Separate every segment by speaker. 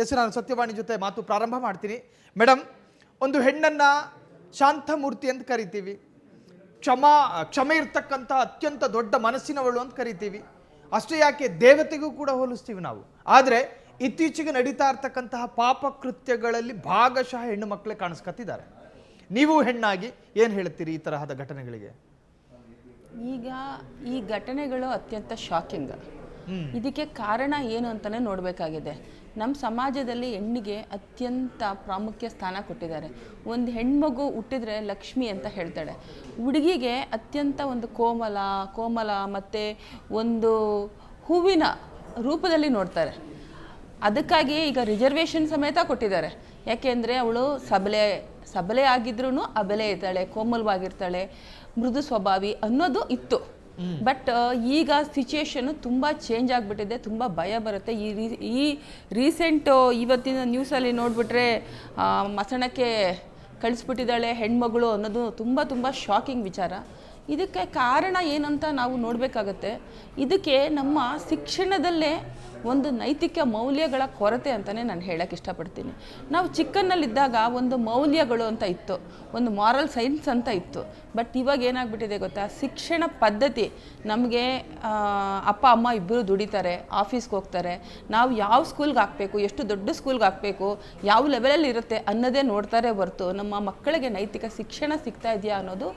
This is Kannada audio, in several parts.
Speaker 1: ಎಸ್ ನಾನು ಸತ್ಯವಾಣಿ ಜೊತೆ ಮಾತು ಪ್ರಾರಂಭ ಮಾಡ್ತೀನಿ. ಮೇಡಮ್, ಒಂದು ಹೆಣ್ಣನ್ನು ಶಾಂತಮೂರ್ತಿ ಅಂತ ಕರಿತೀವಿ, ಕ್ಷಮೆ ಇರ್ತಕ್ಕಂಥ ಅತ್ಯಂತ ದೊಡ್ಡ ಮನಸ್ಸಿನವಳು ಅಂತ ಕರಿತೀವಿ. ಅಷ್ಟೇ ಯಾಕೆ ದೇವತೆಗೂ ಕೂಡ ಹೋಲಿಸ್ತೀವಿ ನಾವು. ಆದರೆ ಇತ್ತೀಚೆಗೆ ನಡೀತಾ ಇರ್ತಕ್ಕಂತಹ ಪಾಪ ಕೃತ್ಯಗಳಲ್ಲಿ ಭಾಗಶಃ ಹೆಣ್ಣು ಮಕ್ಕಳೇ ಕಾಣಿಸ್ಕೊತಿದ್ದಾರೆ. ನೀವು ಹೆಣ್ಣಾಗಿ ಏನು ಹೇಳ್ತೀರಿ ಈ ತರಹದ ಘಟನೆಗಳಿಗೆ?
Speaker 2: ಈಗ ಈ ಘಟನೆಗಳು ಅತ್ಯಂತ ಶಾಕಿಂಗ್. ಇದಕ್ಕೆ ಕಾರಣ ಏನು ಅಂತಲೇ ನೋಡಬೇಕಾಗಿದೆ. ನಮ್ಮ ಸಮಾಜದಲ್ಲಿ ಹೆಣ್ಣಿಗೆ ಅತ್ಯಂತ ಪ್ರಾಮುಖ್ಯ ಸ್ಥಾನ ಕೊಟ್ಟಿದ್ದಾರೆ. ಒಂದು ಹೆಣ್ಮಗು ಹುಟ್ಟಿದ್ರೆ ಲಕ್ಷ್ಮಿ ಅಂತ ಹೇಳ್ತಾಳೆ. ಹುಡುಗಿಗೆ ಅತ್ಯಂತ ಒಂದು ಕೋಮಲ ಮತ್ತು ಒಂದು ಹೂವಿನ ರೂಪದಲ್ಲಿ ನೋಡ್ತಾರೆ. ಅದಕ್ಕಾಗಿ ಈಗ ರಿಸರ್ವೇಷನ್ ಸಮೇತ ಕೊಟ್ಟಿದ್ದಾರೆ. ಯಾಕೆಂದರೆ ಅವಳು ಸಬಲೆ ಆಗಿದ್ರೂ ಅಬಲೆ ಇರ್ತಾಳೆ, ಕೋಮಲವಾಗಿರ್ತಾಳೆ, ಮೃದು ಸ್ವಭಾವಿ ಅನ್ನೋದು ಇತ್ತು. ಬಟ್ ಈಗ ಸಿಚುಯೇಷನ್ನು ತುಂಬ ಚೇಂಜ್ ಆಗಿಬಿಟ್ಟಿದೆ. ತುಂಬ ಭಯ ಬರುತ್ತೆ. ಈ ರೀಸೆಂಟು ಇವತ್ತಿನ ನ್ಯೂಸಲ್ಲಿ ನೋಡಿಬಿಟ್ರೆ ಮಸಣಕ್ಕೆ ಕಳಿಸ್ಬಿಟ್ಟಿದ್ದಾಳೆ ಹೆಣ್ಮಗಳು ಅನ್ನೋದು ತುಂಬ ಶಾಕಿಂಗ್ ವಿಚಾರ. ಇದಕ್ಕೆ ಕಾರಣ ಏನಂತ ನಾವು ನೋಡಬೇಕಾಗತ್ತೆ. ಇದಕ್ಕೆ ನಮ್ಮ ಶಿಕ್ಷಣದಲ್ಲೇ ಒಂದು ನೈತಿಕ ಮೌಲ್ಯಗಳ ಕೊರತೆ ಅಂತಲೇ ನಾನು ಹೇಳೋಕ್ಕೆ ಇಷ್ಟಪಡ್ತೀನಿ. ನಾವು ಚಿಕ್ಕನ್ನಲ್ಲಿದ್ದಾಗ ಒಂದು ಮೌಲ್ಯಗಳು ಅಂತ ಇತ್ತು, ಒಂದು ಮಾರಲ್ ಸೈನ್ಸ್ ಅಂತ ಇತ್ತು. ಬಟ್ ಇವಾಗ ಏನಾಗ್ಬಿಟ್ಟಿದೆ ಗೊತ್ತಾ, ಶಿಕ್ಷಣ ಪದ್ಧತಿ ನಮಗೆ ಅಪ್ಪ ಅಮ್ಮ ಇಬ್ಬರು ದುಡಿತಾರೆ, ಆಫೀಸ್ಗೆ ಹೋಗ್ತಾರೆ. ನಾವು ಯಾವ ಸ್ಕೂಲ್ಗೆ ಹಾಕಬೇಕು, ಎಷ್ಟು ದೊಡ್ಡ ಸ್ಕೂಲ್ಗೆ ಹಾಕಬೇಕು, ಯಾವ ಲೆವೆಲಲ್ಲಿ ಇರುತ್ತೆ ಅನ್ನೋದೇ ನೋಡ್ತಾರೆ ಹೊರತು ನಮ್ಮ ಮಕ್ಕಳಿಗೆ ನೈತಿಕ ಶಿಕ್ಷಣ ಸಿಗ್ತಾ ಇದೆಯಾ ಅನ್ನೋದು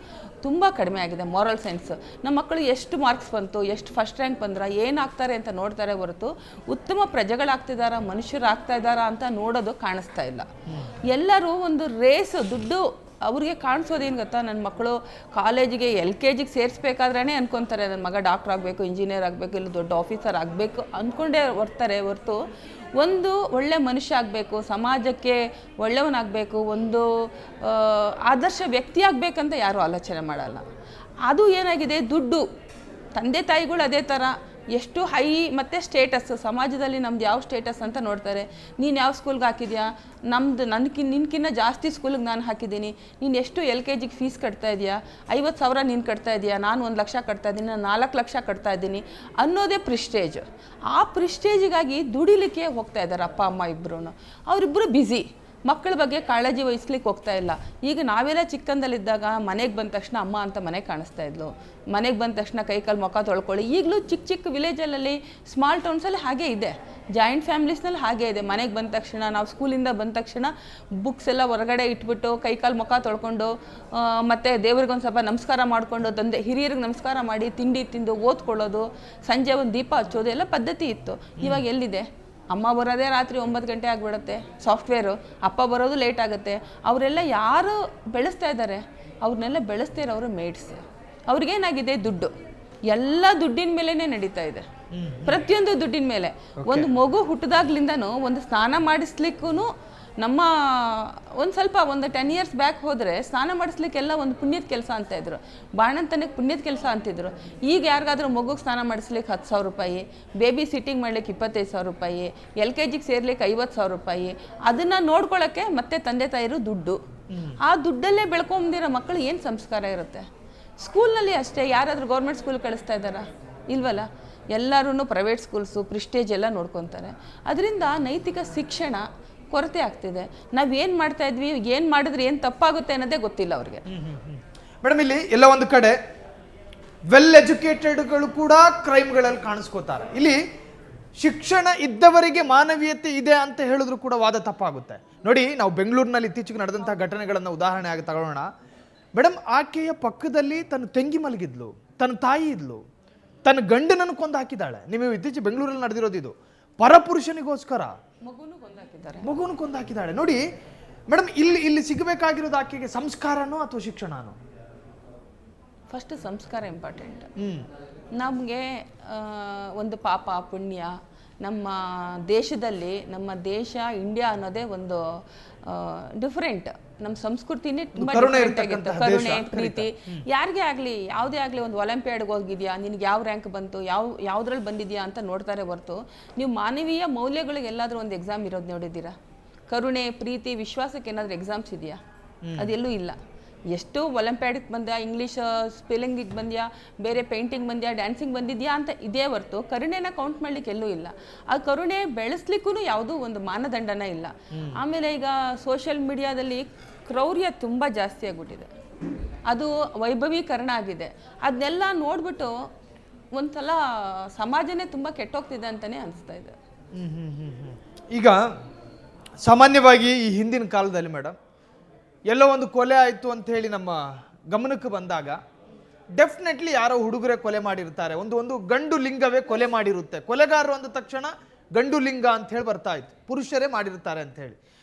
Speaker 2: ತುಂಬ ಕಡಿಮೆ ಆಗಿದೆ. ಮಾರಲ್ ಸೈನ್ಸ್ ನಮ್ಮ ಮಕ್ಕಳು ಎಷ್ಟು ಮಾರ್ಕ್ಸ್ ಬಂತು, ಎಷ್ಟು ಫಸ್ಟ್ ರ್ಯಾಂಕ್ ಬಂದ್ರ, ಏನಾಗ್ತಾರೆ ಅಂತ ನೋಡ್ತಾರೆ ಹೊರತು ಉತ್ತಮ ಪ್ರಜೆಗಳಾಗ್ತಿದ್ದಾರಾ, ಮನುಷ್ಯರಾಗ್ತಾ ಇದ್ದಾರಾ ಅಂತ ನೋಡೋದು ಕಾಣಿಸ್ತಾ ಇಲ್ಲ. ಎಲ್ಲರೂ ಒಂದು ರೇಸ್, ದುಡ್ಡು ಅವ್ರಿಗೆ ಕಾಣಿಸೋದೇನು ಗೊತ್ತಾ, ನನ್ನ ಮಕ್ಕಳು ಕಾಲೇಜಿಗೆ LKGಗೆ ಸೇರಿಸ್ಬೇಕಾದ್ರೇ ಅನ್ಕೊತಾರೆ ನನ್ನ ಮಗ ಡಾಕ್ಟ್ರ್ ಆಗಬೇಕು, ಇಂಜಿನಿಯರ್ ಆಗಬೇಕು, ಇಲ್ಲ ದೊಡ್ಡ ಆಫೀಸರ್ ಆಗಬೇಕು ಅಂದ್ಕೊಂಡೇ ಬರ್ತಾರೆ ಹೊರತು ಒಂದು ಒಳ್ಳೆ ಮನುಷ್ಯ ಆಗಬೇಕು, ಸಮಾಜಕ್ಕೆ ಒಳ್ಳೆಯವನಾಗಬೇಕು, ಒಂದು ಆದರ್ಶ ವ್ಯಕ್ತಿ ಆಗಬೇಕಂತ ಯಾರೂ ಆಲೋಚನೆ ಮಾಡಲ್ಲ. ಅದು ಏನಾಗಿದೆ, ದುಡ್ಡು. ತಂದೆ ತಾಯಿಗಳು ಅದೇ ಥರ ಎಷ್ಟು ಹೈ ಮತ್ತು ಸ್ಟೇಟಸ್, ಸಮಾಜದಲ್ಲಿ ನಮ್ದು ಯಾವ ಸ್ಟೇಟಸ್ ಅಂತ ನೋಡ್ತಾರೆ. ನೀನು ಯಾವ ಸ್ಕೂಲ್ಗೆ ಹಾಕಿದ್ಯಾ, ನಿನ್ಕಿನ್ನ ಜಾಸ್ತಿ ಸ್ಕೂಲಿಗೆ ನಾನು ಹಾಕಿದ್ದೀನಿ, ನೀನು ಎಷ್ಟು LKGಗೆ ಫೀಸ್ ಕಟ್ತಾ ಇದೆಯಾ, 50,000 ನೀನು ಕಟ್ತಾ ಇದೆಯಾ, ನಾನು 1 ಲಕ್ಷ ಕಟ್ತಾ ಇದ್ದೀನಿ, ನಾನು 4 ಲಕ್ಷ ಕಟ್ತಾ ಇದ್ದೀನಿ ಅನ್ನೋದೇ ಪ್ರಿಸ್ಟೇಜ್. ಆ ಪ್ರಿಸ್ಟೇಜಿಗಾಗಿ ದುಡಿಲಿಕ್ಕೆ ಹೋಗ್ತಾ ಇದ್ದಾರೆ ಅಪ್ಪ ಅಮ್ಮ ಇಬ್ಬರೂ. ಅವರಿಬ್ಬರು ಬ್ಯುಸಿ, ಮಕ್ಕಳ ಬಗ್ಗೆ ಕಾಳಜಿ ವಹಿಸ್ಲಿಕ್ಕೆ ಹೋಗ್ತಾ ಇಲ್ಲ. ಈಗ ನಾವೆಲ್ಲ ಚಿಕ್ಕಂದಲ್ಲಿದ್ದಾಗ ಮನೆಗೆ ಬಂದ ತಕ್ಷಣ ಅಮ್ಮ ಅಂತ ಮನೆಗೆ ಕಾಣಿಸ್ತಾ ಇದ್ಲು. ಮನೆಗೆ ಬಂದ ತಕ್ಷಣ ಕೈಕಾಲು ಮುಖ ತೊಳ್ಕೊಳ್ಳಿ. ಈಗಲೂ ಚಿಕ್ಕ ವಿಲೇಜಲ್ಲಿ, ಸ್ಮಾಲ್ ಟೌನ್ಸಲ್ಲಿ ಹಾಗೇ ಇದೆ, ಜಾಯಿಂಟ್ ಫ್ಯಾಮಿಲೀಸ್ನಲ್ಲಿ ಹಾಗೇ ಇದೆ. ಮನೆಗೆ ಬಂದ ತಕ್ಷಣ, ನಾವು ಸ್ಕೂಲಿಂದ ಬಂದ ತಕ್ಷಣ ಬುಕ್ಸ್ ಎಲ್ಲ ಹೊರಗಡೆ ಇಟ್ಬಿಟ್ಟು ಕೈಕಾಲು ಮುಖ ತೊಳ್ಕೊಂಡು ಮತ್ತು ದೇವ್ರಿಗೊಂದು ಸ್ವಲ್ಪ ನಮಸ್ಕಾರ ಮಾಡಿಕೊಂಡು, ಹಿರಿಯರಿಗೆ ನಮಸ್ಕಾರ ಮಾಡಿ ತಿಂಡಿ ತಿಂದು ಓದ್ಕೊಳ್ಳೋದು, ಸಂಜೆ ಒಂದು ದೀಪ ಹಚ್ಚೋದು ಎಲ್ಲ ಪದ್ಧತಿ ಇತ್ತು. ಇವಾಗ ಎಲ್ಲಿದೆ? ಅಮ್ಮ ಬರೋದೇ ರಾತ್ರಿ 9 ಗಂಟೆ ಆಗಿಬಿಡುತ್ತೆ, ಸಾಫ್ಟ್ವೇರು. ಅಪ್ಪ ಬರೋದು ಲೇಟ್ ಆಗುತ್ತೆ. ಅವರೆಲ್ಲ ಯಾರು ಬೆಳೆಸ್ತಾ ಇದ್ದಾರೆ? ಅವ್ರನ್ನೆಲ್ಲ ಬೆಳೆಸ್ತಿರೋರು ಮೇಡ್ಸ್. ಅವ್ರಿಗೇನಾಗಿದೆ? ದುಡ್ಡು. ಎಲ್ಲ ದುಡ್ಡಿನ ಮೇಲೇ ನಡೀತಾ ಇದೆ, ಪ್ರತಿಯೊಂದು ದುಡ್ಡಿನ ಮೇಲೆ. ಒಂದು ಮಗು ಹುಟ್ಟಿದಾಗ್ಲಿಂದನೂ ಒಂದು ಸ್ನಾನ ಮಾಡಿಸ್ಲಿಕ್ಕೂ ನಮ್ಮ ಒಂದು 10 ಇಯರ್ಸ್ ಬ್ಯಾಕ್ ಹೋದರೆ ಸ್ನಾನ ಮಾಡಿಸ್ಲಿಕ್ಕೆಲ್ಲ ಒಂದು ಪುಣ್ಯದ ಕೆಲಸ ಅಂತ ಇದ್ರು, ಬಾಣಂತನಕ್ಕೆ ಪುಣ್ಯದ ಕೆಲಸ ಅಂತಿದ್ರು. ಈಗ ಯಾರಿಗಾದ್ರೂ ಮಗುಗೆ ಸ್ನಾನ ಮಾಡಿಸ್ಲಿಕ್ಕೆ 10,000 ರೂಪಾಯಿ, ಬೇಬಿ ಸಿಟ್ಟಿಂಗ್ ಮಾಡ್ಲಿಕ್ಕೆ 25,000 ರೂಪಾಯಿ, LKGಗೆ ಸೇರ್ಲಿಕ್ಕೆ 50,000 ರೂಪಾಯಿ. ಅದನ್ನು ನೋಡ್ಕೊಳ್ಳೋಕ್ಕೆ ಮತ್ತೆ ತಂದೆ ತಾಯಿರು ದುಡ್ಡು. ಆ ದುಡ್ಡಲ್ಲೇ ಬೆಳ್ಕೊಂಬಂದಿರೋ ಮಕ್ಕಳು ಏನು ಸಂಸ್ಕಾರ ಇರುತ್ತೆ? ಸ್ಕೂಲ್ನಲ್ಲಿ ಅಷ್ಟೇ. ಯಾರಾದರೂ ಗೌರ್ಮೆಂಟ್ ಸ್ಕೂಲ್ ಕಳಿಸ್ತಾ ಇದ್ದಾರಾ? ಇಲ್ವಲ್ಲ. ಎಲ್ಲರೂ ಪ್ರೈವೇಟ್ ಸ್ಕೂಲ್ಸು, ಪ್ರಿಸ್ಟೇಜ್ ಎಲ್ಲ ನೋಡ್ಕೊತಾರೆ. ಅದರಿಂದ ನೈತಿಕ ಶಿಕ್ಷಣ ಕೊರತೆ ಆಗ್ತಿದೆ. ನಾವೇನು ಮಾಡ್ತಾ ಇದ್ವಿ, ಏನು ಮಾಡಿದ್ರೆ ಏನು ತಪ್ಪಾಗುತ್ತೆ ಅನ್ನೋದೇ ಗೊತ್ತಿಲ್ಲ ಅವ್ರಿಗೆ.
Speaker 1: ಮೇಡಮ್, ಇಲ್ಲಿ ಎಲ್ಲ ಒಂದು ಕಡೆ ವೆಲ್ ಎಜುಕೇಟೆಡ್ಗಳು ಕೂಡ ಕ್ರೈಮ್ಗಳಲ್ಲಿ ಕಾಣಿಸ್ಕೋತಾರೆ. ಇಲ್ಲಿ ಶಿಕ್ಷಣ ಇದ್ದವರಿಗೆ ಮಾನವೀಯತೆ ಇದೆ ಅಂತ ಹೇಳಿದ್ರು ಕೂಡ ವಾದ ತಪ್ಪಾಗುತ್ತೆ. ನೋಡಿ, ನಾವು ಬೆಂಗಳೂರಿನಲ್ಲಿ ಇತ್ತೀಚೆಗೆ ನಡೆದಂತಹ ಘಟನೆಗಳನ್ನು ಉದಾಹರಣೆ ಆಗಿ ತಗೊಳ್ಳೋಣ. ಮೇಡಮ್, ಆಕೆಯ ಪಕ್ಕದಲ್ಲಿ ತನ್ನ ತಂಗಿ ಮಲಗಿದ್ಲು, ತನ್ನ ತಾಯಿ ಇದ್ಲು, ತನ್ನ ಗಂಡನನ್ನು ಕೊಂದು ಹಾಕಿದ್ದಾಳೆ. ನೀವು ಇತ್ತೀಚೆಗೆ ಬೆಂಗಳೂರಲ್ಲಿ ನಡೆದಿರೋದು ಇದು. ಪರಪುರುಷನಿಗೋಸ್ಕರ ಮಗುವನ್ನು ಕೊಂದು ಹಾಕಿದ್ದಾಳೆ. ನೋಡಿ ಮೇಡಮ್, ಇಲ್ಲಿ ಸಿಗಬೇಕಾಗಿರೋದು ಆಕೆಗೆ ಸಂಸ್ಕಾರನೋ ಅಥವಾ ಶಿಕ್ಷಣನೋ?
Speaker 2: ಫಸ್ಟ್ ಸಂಸ್ಕಾರ ಇಂಪಾರ್ಟೆಂಟ್. ನಮಗೆ ಒಂದು ಪಾಪ ಪುಣ್ಯ ನಮ್ಮ ದೇಶದಲ್ಲಿ, ನಮ್ಮ ದೇಶ ಇಂಡಿಯಾ ಅನ್ನೋದೇ ಒಂದು ಡಿಫರೆಂಟ್. ನಮ್ಮ ಸಂಸ್ಕೃತಿನೇ ತುಂಬ ಡಿಫರೆಂಟ್ ಆಗಿತ್ತು. ಕರುಣೆ, ಪ್ರೀತಿ. ಯಾರಿಗೇ ಆಗಲಿ, ಯಾವುದೇ ಆಗಲಿ, ಒಂದು ಒಲಿಂಪಿಯಾಡ್ಗೆ ಹೋಗಿದ್ಯಾ, ನಿನಗೆ ಯಾವ ರ್ಯಾಂಕ್ ಬಂತು, ಯಾವುದ್ರಲ್ಲಿ ಬಂದಿದ್ಯಾ ಅಂತ ನೋಡ್ತಾರೆ ಹೊರತು ನೀವು ಮಾನವೀಯ ಮೌಲ್ಯಗಳಿಗೆ ಎಲ್ಲಾದರೂ ಒಂದು ಎಕ್ಸಾಮ್ ಇರೋದು ನೋಡಿದ್ದೀರಾ? ಕರುಣೆ, ಪ್ರೀತಿ, ವಿಶ್ವಾಸಕ್ಕೆ ಏನಾದರೂ ಎಕ್ಸಾಮ್ಸ್ ಇದೆಯಾ? ಅದೆಲ್ಲೂ ಇಲ್ಲ. ಎಷ್ಟು ಒಲಿಂಪಿಯಾಡಿಗೆ ಬಂದ್ಯಾ, ಇಂಗ್ಲೀಷ್ ಸ್ಪೆಲ್ಲಿಂಗಿಗೆ ಬಂದ್ಯಾ, ಬೇರೆ ಪೇಂಟಿಂಗ್ ಬಂದ್ಯಾ, ಡ್ಯಾನ್ಸಿಂಗ್ ಬಂದಿದ್ಯಾ ಅಂತ ಇದೇ ಹೊರ್ತು ಕರುಣೆನ ಕೌಂಟ್ ಮಾಡ್ಲಿಕ್ಕೆ ಎಲ್ಲೂ ಇಲ್ಲ. ಆ ಕರುಣೆ ಬೆಳೆಸ್ಲಿಕ್ಕೂ ಯಾವುದೂ ಒಂದು ಮಾನದಂಡನ ಇಲ್ಲ. ಆಮೇಲೆ ಈಗ ಸೋಷಿಯಲ್ ಮೀಡಿಯಾದಲ್ಲಿ ಕ್ರೌರ್ಯ ತುಂಬ ಜಾಸ್ತಿ ಆಗ್ಬಿಟ್ಟಿದೆ, ಅದು ವೈಭವೀಕರಣ ಆಗಿದೆ. ಅದನ್ನೆಲ್ಲ ನೋಡ್ಬಿಟ್ಟು ಒಂದ್ಸಲ ಸಮಾಜನೇ ತುಂಬ ಕೆಟ್ಟೋಗ್ತಿದೆ ಅಂತಲೇ ಅನಿಸ್ತಾ ಇದೆ.
Speaker 1: ಈಗ ಸಾಮಾನ್ಯವಾಗಿ ಈ ಹಿಂದಿನ ಕಾಲದಲ್ಲಿ ಮೇಡಮ್ ಎಲ್ಲೋ ಒಂದು ಕೊಲೆ ಆಯಿತು ಅಂತ ಹೇಳಿ ನಮ್ಮ ಗಮನಕ್ಕೆ ಬಂದಾಗ ಡೆಫಿನೆಟ್ಲಿ ಯಾರೋ ಹುಡುಗರೇ ಕೊಲೆ ಮಾಡಿರ್ತಾರೆ, ಒಂದು ಗಂಡು ಲಿಂಗವೇ ಕೊಲೆ ಮಾಡಿರುತ್ತೆ. ಕೊಲೆಗಾರರು ಅಂದ ತಕ್ಷಣ ಗಂಡು ಲಿಂಗ ಅಂತ ಹೇಳಿ ಬರ್ತಾ ಇತ್ತು, ಪುರುಷರೇ ಮಾಡಿರ್ತಾರೆ ಅಂತ ಹೇಳಿ.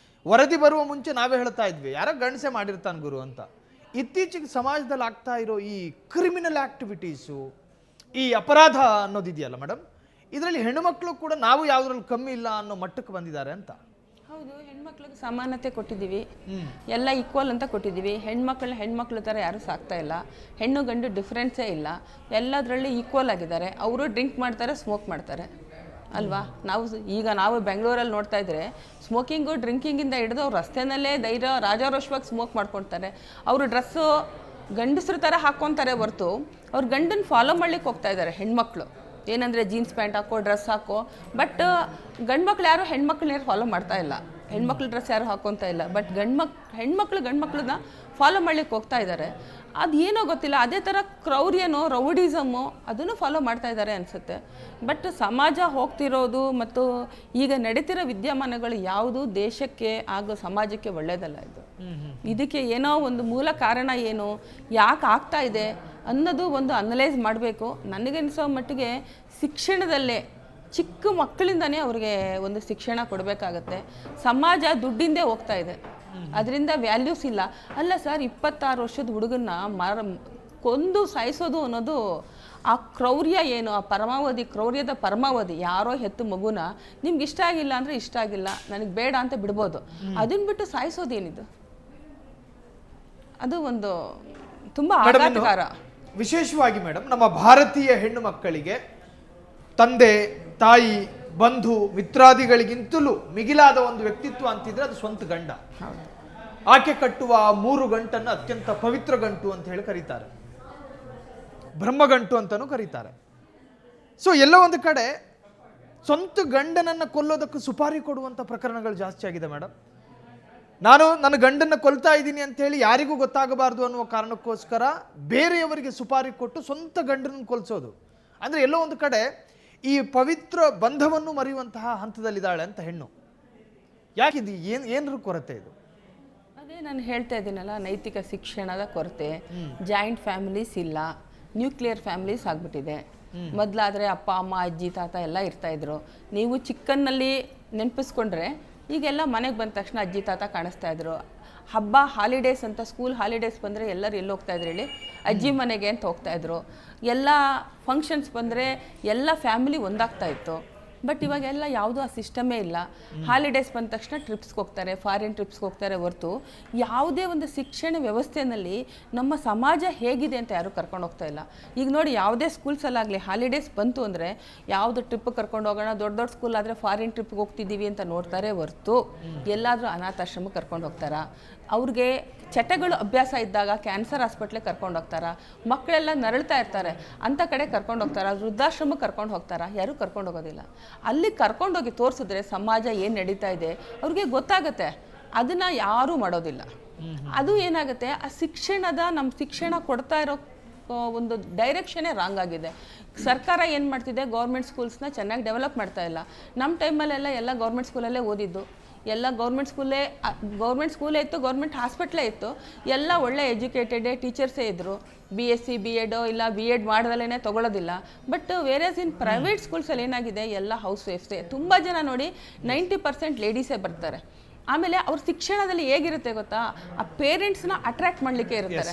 Speaker 1: ವರದಿ ಬರುವ ಮುಂಚೆ ನಾವೇ ಹೇಳ್ತಾ ಇದ್ವಿ ಯಾರೋ ಗಂಡಸೆ ಮಾಡಿರ್ತಾನೆ ಗುರು ಅಂತ. ಇತ್ತೀಚೆಗೆ ಸಮಾಜದಲ್ಲಿ ಆಗ್ತಾ ಇರೋ ಈ ಕ್ರಿಮಿನಲ್ ಆಕ್ಟಿವಿಟೀಸು, ಈ ಅಪರಾಧ ಅನ್ನೋದಿದೆಯಲ್ಲ ಮೇಡಮ್, ಇದರಲ್ಲಿ ಹೆಣ್ಣುಮಕ್ಕಳು ಕೂಡ ನಾವು ಯಾವುದ್ರಲ್ಲಿ ಕಮ್ಮಿ ಇಲ್ಲ ಅನ್ನೋ ಮಟ್ಟಕ್ಕೆ ಬಂದಿದ್ದಾರೆ ಅಂತ.
Speaker 2: ಹೌದು, ಹೆಣ್ಮಕ್ಳಿಗೆ ಸಮಾನತೆ ಕೊಟ್ಟಿದ್ದೀವಿ, ಎಲ್ಲ ಈಕ್ವಲ್ ಅಂತ ಕೊಟ್ಟಿದ್ದೀವಿ. ಹೆಣ್ಮಕ್ಳ ಥರ ಯಾರೂ ಸಾಕ್ತಾ ಇಲ್ಲ, ಹೆಣ್ಣು ಗಂಡು ಡಿಫ್ರೆನ್ಸೇ ಇಲ್ಲ, ಎಲ್ಲದರಲ್ಲಿ ಈಕ್ವಲ್ ಆಗಿದ್ದಾರೆ. ಅವರು ಡ್ರಿಂಕ್ ಮಾಡ್ತಾರೆ, ಸ್ಮೋಕ್ ಮಾಡ್ತಾರೆ ಅಲ್ವಾ. ನಾವು ಬೆಂಗಳೂರಲ್ಲಿ ನೋಡ್ತಾ ಇದ್ರೆ ಸ್ಮೋಕಿಂಗು ಡ್ರಿಂಕಿಂಗಿಂದ ಹಿಡಿದು ಅವ್ರು ರಸ್ತೆನಲ್ಲೇ ರಾಜಾರೋಷವಾಗಿ ಸ್ಮೋಕ್ ಮಾಡ್ಕೊಳ್ತಾರೆ. ಅವರು ಡ್ರೆಸ್ಸು ಗಂಡಸ್ರ ಥರ ಹಾಕ್ಕೊತಾರೆ ಹೊರ್ತು ಅವ್ರು ಗಂಡನ್ನ ಫಾಲೋ ಮಾಡ್ಲಿಕ್ಕೆ ಹೋಗ್ತಾ ಇದ್ದಾರೆ ಹೆಣ್ಮಕ್ಳು. ಏನಂದರೆ ಜೀನ್ಸ್ ಪ್ಯಾಂಟ್ ಹಾಕೋ, ಡ್ರೆಸ್ ಹಾಕೋ. ಬಟ್ ಗಂಡ್ಮಕ್ಳು ಯಾರು ಹೆಣ್ಮಕ್ಳನ್ನ ಫಾಲೋ ಮಾಡ್ತಾ ಇಲ್ಲ, ಹೆಣ್ಮಕ್ಳು ಡ್ರೆಸ್ ಯಾರು ಹಾಕ್ಕೊತಾ ಇಲ್ಲ. ಬಟ್ ಹೆಣ್ಮಕ್ಳು ಗಂಡ್ಮಕ್ಳನ್ನ ಫಾಲೋ ಮಾಡ್ಲಿಕ್ಕೆ ಹೋಗ್ತಾ ಇದ್ದಾರೆ. ಅದು ಏನೋ ಗೊತ್ತಿಲ್ಲ. ಅದೇ ಥರ ಕ್ರೌರ್ಯನೋ ರೌಡಿಸಮ್ಮು ಅದನ್ನು ಫಾಲೋ ಮಾಡ್ತಾ ಇದ್ದಾರೆ ಅನಿಸುತ್ತೆ. ಬಟ್ ಸಮಾಜ ಹೋಗ್ತಿರೋದು ಮತ್ತು ಈಗ ನಡೀತಿರೋ ವಿದ್ಯಮಾನಗಳು ಯಾವುದು ದೇಶಕ್ಕೆ ಹಾಗೂ ಸಮಾಜಕ್ಕೆ ಒಳ್ಳೆಯದಲ್ಲ. ಇದಕ್ಕೆ ಏನೋ ಒಂದು ಮೂಲ ಕಾರಣ ಏನು, ಯಾಕೆ ಆಗ್ತಾ ಇದೆ ಅನ್ನೋದು ಒಂದು ಅನಲೈಸ್ ಮಾಡಬೇಕು. ನನಗನ್ನಿಸೋ ಮಟ್ಟಿಗೆ ಶಿಕ್ಷಣದಲ್ಲೇ ಚಿಕ್ಕ ಮಕ್ಕಳಿಂದನೇ ಅವ್ರಿಗೆ ಒಂದು ಶಿಕ್ಷಣ ಕೊಡಬೇಕಾಗತ್ತೆ. ಸಮಾಜ ದುಡ್ಡಿಂದೇ ಹೋಗ್ತಾ ಇದೆ, ಅದರಿಂದ ವ್ಯಾಲ್ಯೂಸ್ ಇಲ್ಲ. ಅಲ್ಲ ಸರ್, 26 ವರ್ಷದ ಹುಡುಗನ್ನ ಕೊಂದು ಸಾಯಿಸೋದು ಅನ್ನೋದು ಆ ಕ್ರೌರ್ಯ ಏನು, ಆ ಕ್ರೌರ್ಯದ ಪರಮಾವಧಿ. ಯಾರೋ ಹೆತ್ತು ಮಗುನ ನಿಮ್ಗೆ ಇಷ್ಟ ಆಗಿಲ್ಲ ಅಂದರೆ ಇಷ್ಟ ಆಗಿಲ್ಲ, ನನಗೆ ಬೇಡ ಅಂತ ಬಿಡ್ಬೋದು. ಅದನ್ನ ಬಿಟ್ಟು ಸಾಯಿಸೋದೇನಿದು? ಅದು ಒಂದು ತುಂಬ ಆಘಾತಕಾರ.
Speaker 1: ವಿಶೇಷವಾಗಿ ಮೇಡಮ್, ನಮ್ಮ ಭಾರತೀಯ ಹೆಣ್ಣು ಮಕ್ಕಳಿಗೆ ತಂದೆ, ತಾಯಿ, ಬಂಧು ಮಿತ್ರಾದಿಗಳಿಗಿಂತಲೂ ಮಿಗಿಲಾದ ಒಂದು ವ್ಯಕ್ತಿತ್ವ ಅಂತಿದ್ರೆ ಅದು ಸ್ವಂತ ಗಂಡ. ಆಕೆ ಕಟ್ಟುವ 3 ಗಂಟನ್ನು ಅತ್ಯಂತ ಪವಿತ್ರ ಗಂಟು ಅಂತ ಹೇಳಿ ಕರೀತಾರೆ, ಬ್ರಹ್ಮಗಂಟು ಅಂತಲೂ ಕರೀತಾರೆ. ಸೊ ಎಲ್ಲೋ ಒಂದು ಕಡೆ ಸ್ವಂತ ಗಂಡನನ್ನು ಕೊಲ್ಲೋದಕ್ಕೆ ಸುಪಾರಿ ಕೊಡುವಂಥ ಪ್ರಕರಣಗಳು ಜಾಸ್ತಿ ಆಗಿದೆ ಮೇಡಮ್. ನಾನು ನನ್ನ ಗಂಡನ್ನು ಕೊಲ್ತಾ ಇದ್ದೀನಿ ಅಂತೇಳಿ ಯಾರಿಗೂ ಗೊತ್ತಾಗಬಾರ್ದು ಅನ್ನುವ ಕಾರಣಕ್ಕೋಸ್ಕರ ಬೇರೆಯವರಿಗೆ ಸುಪಾರಿ ಕೊಟ್ಟು ಸ್ವಂತ ಗಂಡನನ್ನು ಕೊಲ್ಸೋದು ಅಂದರೆ ಎಲ್ಲೋ ಒಂದು ಕಡೆ ಈ ಪವಿತ್ರ ಬಂಧವನ್ನು ಮರೆಯುವಂತಹ ಹಂತದಲ್ಲಿದ್ದಾಳೆ ಅಂತ ಹೆಣ್ಣು. ಯಾಕಿದು ಏನರ ಕೊರತೆ ಇದು?
Speaker 2: ಅದೇ ನಾನು ಹೇಳ್ತಾ ಇದ್ದೀನಲ್ಲ, ನೈತಿಕ ಶಿಕ್ಷಣದ ಕೊರತೆ. ಜಾಯಿಂಟ್ ಫ್ಯಾಮಿಲೀಸ್ ಇಲ್ಲ, ನ್ಯೂಕ್ಲಿಯರ್ ಫ್ಯಾಮಿಲೀಸ್ ಆಗಿಬಿಟ್ಟಿದೆ. ಮೊದಲಾದರೆ ಅಪ್ಪ ಅಮ್ಮ ಅಜ್ಜಿ ತಾತ ಎಲ್ಲ ಇರ್ತಾಯಿದ್ರು. ನೀವು ಚಿಕ್ಕನ್ನಲ್ಲಿ ನೆನಪಿಸ್ಕೊಂಡ್ರೆ ಈಗೆಲ್ಲ ಮನೆಗೆ ಬಂದ ತಕ್ಷಣ ಅಜ್ಜಿ ತಾತ ಕಾಣಿಸ್ತಾ ಇದ್ರು. ಹಬ್ಬ ಹಾಲಿಡೇಸ್ ಅಂತ ಸ್ಕೂಲ್ ಹಾಲಿಡೇಸ್ ಬಂದರೆ ಎಲ್ಲರೂ ಎಲ್ಲಿ ಹೋಗ್ತಾಯಿದ್ರು ಹೇಳಿ? ಅಜ್ಜಿ ಮನೆಗೆ ಅಂತ ಹೋಗ್ತಾಯಿದ್ರು. ಎಲ್ಲ ಫಂಕ್ಷನ್ಸ್ ಬಂದರೆ ಎಲ್ಲ ಫ್ಯಾಮಿಲಿ ಒಂದಾಗ್ತಾ ಇತ್ತು. ಬಟ್ ಇವಾಗೆಲ್ಲ ಯಾವುದೂ ಆ ಸಿಸ್ಟಮೇ ಇಲ್ಲ. ಹಾಲಿಡೇಸ್ ಬಂದ ತಕ್ಷಣ ಟ್ರಿಪ್ಸ್ಗೆ ಹೋಗ್ತಾರೆ, ಫಾರಿನ್ ಟ್ರಿಪ್ಸ್ಗೆ ಹೋಗ್ತಾರೆ ಹೊರತು ಯಾವುದೇ ಒಂದು ಶಿಕ್ಷಣ ವ್ಯವಸ್ಥೆಯಲ್ಲಿ ನಮ್ಮ ಸಮಾಜ ಹೇಗಿದೆ ಅಂತ ಯಾರೂ ಕರ್ಕೊಂಡು ಹೋಗ್ತಾ ಇಲ್ಲ. ಈಗ ನೋಡಿ, ಯಾವುದೇ ಸ್ಕೂಲ್ಸಲ್ಲಾಗಲಿ ಹಾಲಿಡೇಸ್ ಬಂತು ಅಂದರೆ ಯಾವುದು ಟ್ರಿಪ್ ಕರ್ಕೊಂಡು ಹೋಗೋಣ, ದೊಡ್ಡ ದೊಡ್ಡ ಸ್ಕೂಲ್ ಆದರೆ ಫಾರಿನ್ ಟ್ರಿಪ್ಗೆ ಹೋಗ್ತಿದ್ದೀವಿ ಅಂತ ನೋಡ್ತಾರೆ ಹೊರತು ಎಲ್ಲಾದರೂ ಅನಾಥಾಶ್ರಮಕ್ಕೆ ಕರ್ಕೊಂಡು ಹೋಗ್ತಾರ. ಅವ್ರಿಗೆ ಚಟಗಳು ಅಭ್ಯಾಸ ಇದ್ದಾಗ ಕ್ಯಾನ್ಸರ್ ಹಾಸ್ಪಿಟ್ಲಿಗೆ ಕರ್ಕೊಂಡು ಹೋಗ್ತಾರ. ಮಕ್ಕಳೆಲ್ಲ ನರಳ್ತಾ ಇರ್ತಾರೆ, ಅಂಥ ಕಡೆ ಕರ್ಕೊಂಡು ಹೋಗ್ತಾರ. ವೃದ್ಧಾಶ್ರಮಕ್ಕೆ ಕರ್ಕೊಂಡು ಹೋಗ್ತಾರ, ಯಾರೂ ಕರ್ಕೊಂಡು ಹೋಗೋದಿಲ್ಲ. ಅಲ್ಲಿ ಕರ್ಕೊಂಡೋಗಿ ತೋರಿಸಿದ್ರೆ ಸಮಾಜ ಏನು ನಡೀತಾ ಇದೆ ಅವ್ರಿಗೆ ಗೊತ್ತಾಗುತ್ತೆ. ಅದನ್ನು ಯಾರೂ ಮಾಡೋದಿಲ್ಲ. ಅದು ಏನಾಗುತ್ತೆ, ಆ ನಮ್ಮ ಶಿಕ್ಷಣ ಕೊಡ್ತಾ ಇರೋ ಒಂದು ಡೈರೆಕ್ಷನೇ ರಾಂಗ್ ಆಗಿದೆ. ಸರ್ಕಾರ ಏನು ಮಾಡ್ತಿದೆ, ಗೌರ್ಮೆಂಟ್ ಸ್ಕೂಲ್ಸ್ನ ಚೆನ್ನಾಗಿ ಡೆವಲಪ್ ಮಾಡ್ತಾ ಇಲ್ಲ. ನಮ್ಮ ಟೈಮಲ್ಲೆಲ್ಲ ಎಲ್ಲ ಗೌರ್ಮೆಂಟ್ ಸ್ಕೂಲಲ್ಲೇ ಓದಿದ್ದು, ಎಲ್ಲ ಗೌರ್ಮೆಂಟ್ ಸ್ಕೂಲೇ ಇತ್ತು, ಗೌರ್ಮೆಂಟ್ ಹಾಸ್ಪಿಟ್ಲೇ ಇತ್ತು. ಎಲ್ಲ ಒಳ್ಳೆ ಎಜುಕೇಟೆಡ್ ಟೀಚರ್ಸೇ ಇದ್ದರು. BSc BEd ಇಲ್ಲ BEd ಮಾಡ್ದಲೇ ತೊಗೊಳ್ಳೋದಿಲ್ಲ. ಬಟ್ ವೇರೇಸ್ ಇನ್ ಪ್ರೈವೇಟ್ ಸ್ಕೂಲ್ಸಲ್ಲಿ ಏನಾಗಿದೆ, ಎಲ್ಲ ಹೌಸ್ ವೈಫ್ಸೇ. ತುಂಬ ಜನ ನೋಡಿ 90% ಲೇಡೀಸೇ ಬರ್ತಾರೆ. ಆಮೇಲೆ ಅವ್ರ ಶಿಕ್ಷಣದಲ್ಲಿ ಹೇಗಿರುತ್ತೆ ಗೊತ್ತಾ, ಆ ಪೇರೆಂಟ್ಸ್ನ ಅಟ್ರಾಕ್ಟ್ ಮಾಡಲಿಕ್ಕೆ ಇರ್ತಾರೆ.